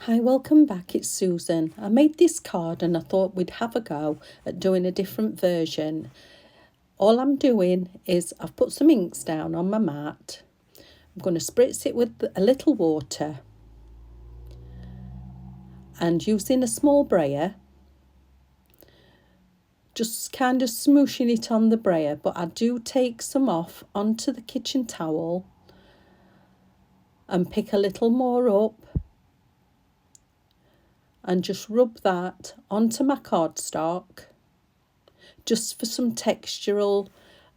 Hi, welcome back, it's Susan. I made this card and I thought we'd have a go at doing a different version. All I'm doing is I've put some inks down on my mat. I'm going to spritz it with a little water and using a small brayer, just kind of smooshing it on the brayer, but I do take some off onto the kitchen towel and pick a little more up and just rub that onto my cardstock just for some textural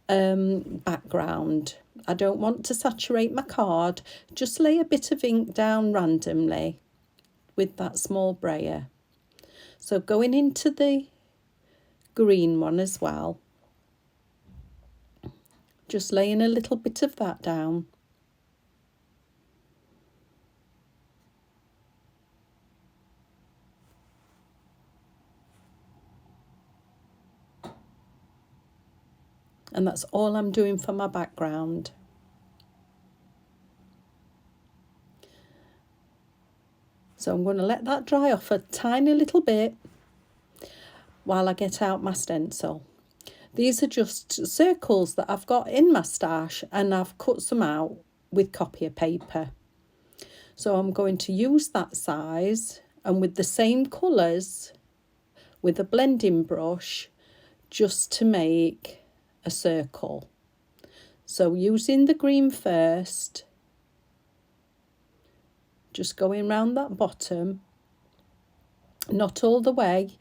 background. I don't want to saturate my card, just lay a bit of ink down randomly with that small brayer. So going into the green one as well, just laying a little bit of that down. And that's all I'm doing for my background. So I'm going to let that dry off a tiny little bit while I get out my stencil. These are just circles that I've got in my stash and I've cut some out with copier paper. So I'm going to use that size and with the same colours with a blending brush just to make a circle. So using the green first, just going round that bottom, not all the way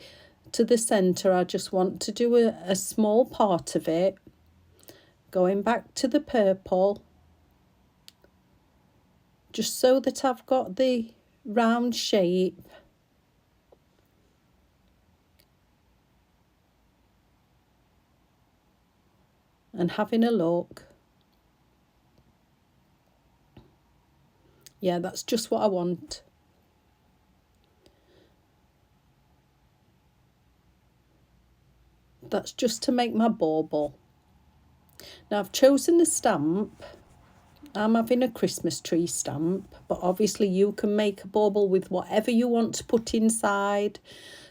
to the centre. I just want to do a small part of it, going back to the purple, just so that I've got the round shape. And having a look. Yeah, that's just what I want. That's just to make my bauble. Now I've chosen a stamp. I'm having a Christmas tree stamp, but obviously you can make a bauble with whatever you want to put inside.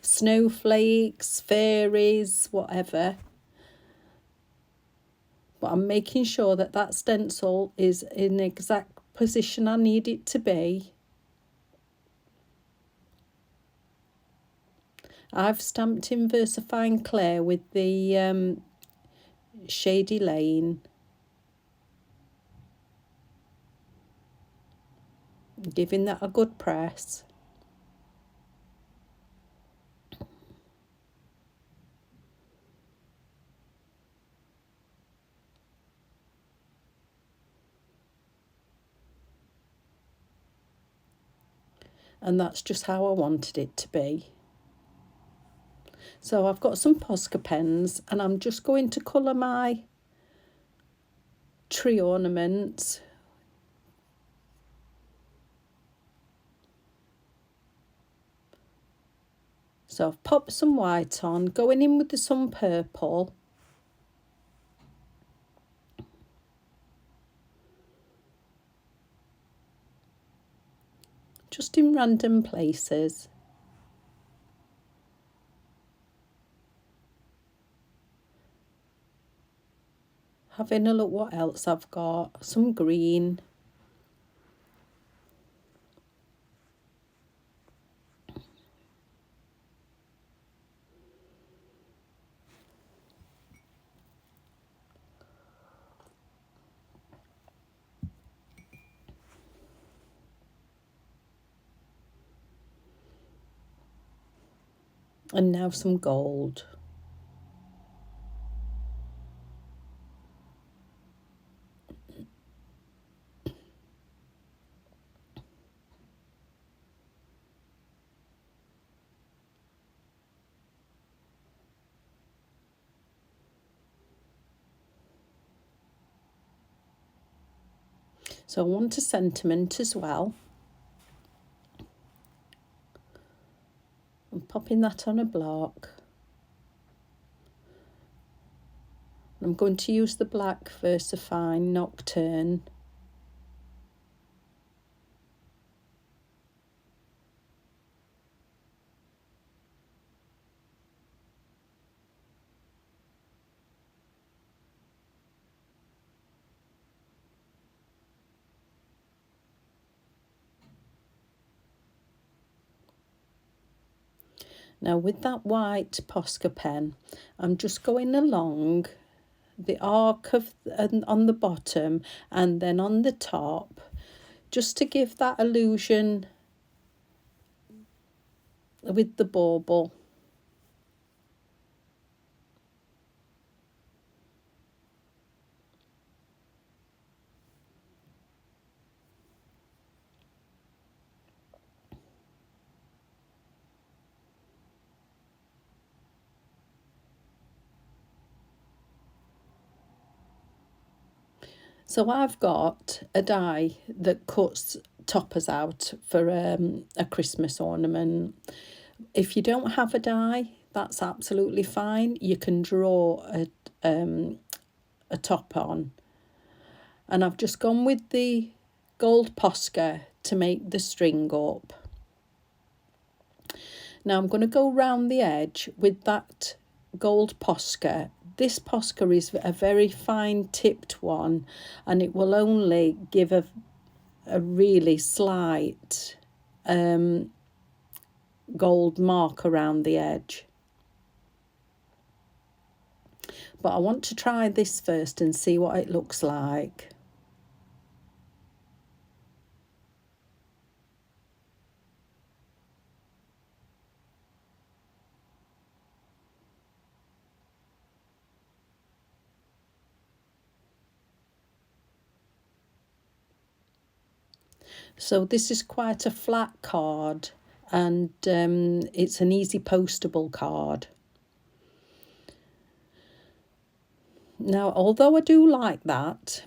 Snowflakes, fairies, whatever. But I'm making sure that that stencil is in the exact position I need it to be. I've stamped in VersaFine Clay with the Shady Lane. Giving that a good press. And that's just how I wanted it to be. So I've got some Posca pens and I'm just going to colour my tree ornaments. So I've popped some white on, going in with some purple. Just in random places. Having a look what else I've got. Some green. And now some gold. So I want a sentiment as well. I'm popping that on a block. I'm going to use the black VersaFine Nocturne. Now with that white Posca pen, I'm just going along the arc of on the bottom and then on the top, just to give that illusion with the bauble. So I've got a die that cuts toppers out for a Christmas ornament. If you don't have a die, that's absolutely fine. You can draw a top on. And I've just gone with the gold Posca to make the string up. Now I'm going to go round the edge with that gold Posca. This Posca is a very fine tipped one, and it will only give a really slight gold mark around the edge. But I want to try this first and see what it looks like. So this is quite a flat card, and it's an easy postable card. Now, although I do like that,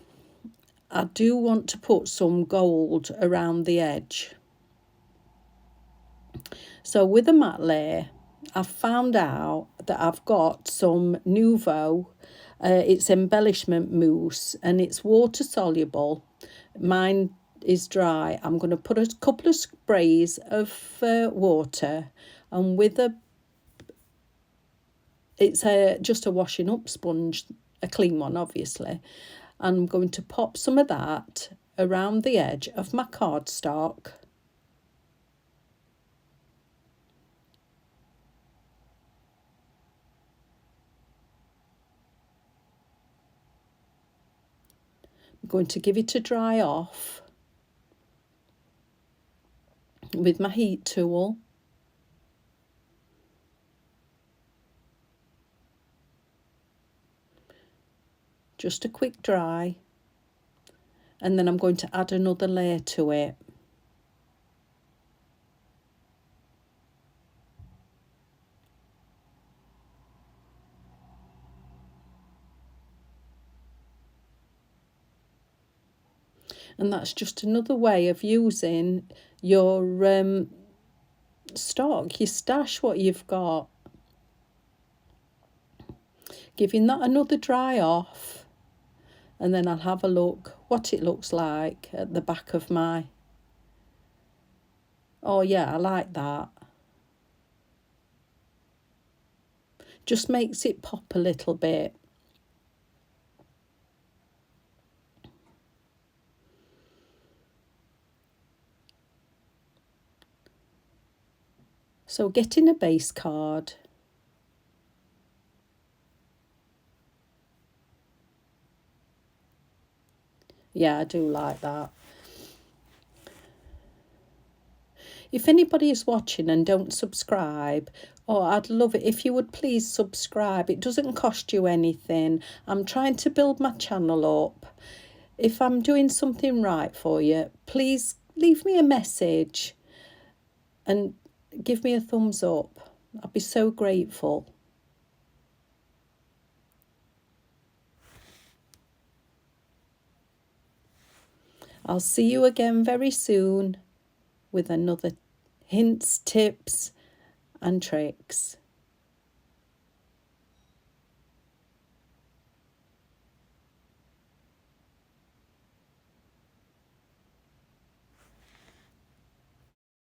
I do want to put some gold around the edge. So with a matte layer, I've found out that I've got some Nouveau. It's embellishment mousse, and it's water soluble. Mine is dry. I'm going to put a couple of sprays of water, and with it's just a washing up sponge, a clean one obviously. I'm going to pop some of that around the edge of my cardstock. I'm going to give it a dry off with my heat tool. Just a quick dry, and then I'm going to add another layer to it. And that's just another way of using your stock, your stash, what you've got. Giving that another dry off, and then I'll have a look what it looks like at the back of my... Oh yeah, I like that. Just makes it pop a little bit. So getting a base card. Yeah, I do like that. If anybody is watching and don't subscribe, oh, I'd love it if you would please subscribe. It doesn't cost you anything. I'm trying to build my channel up. If I'm doing something right for you, please leave me a message and give me a thumbs up. I'd be so grateful. I'll see you again very soon with another hints, tips and tricks.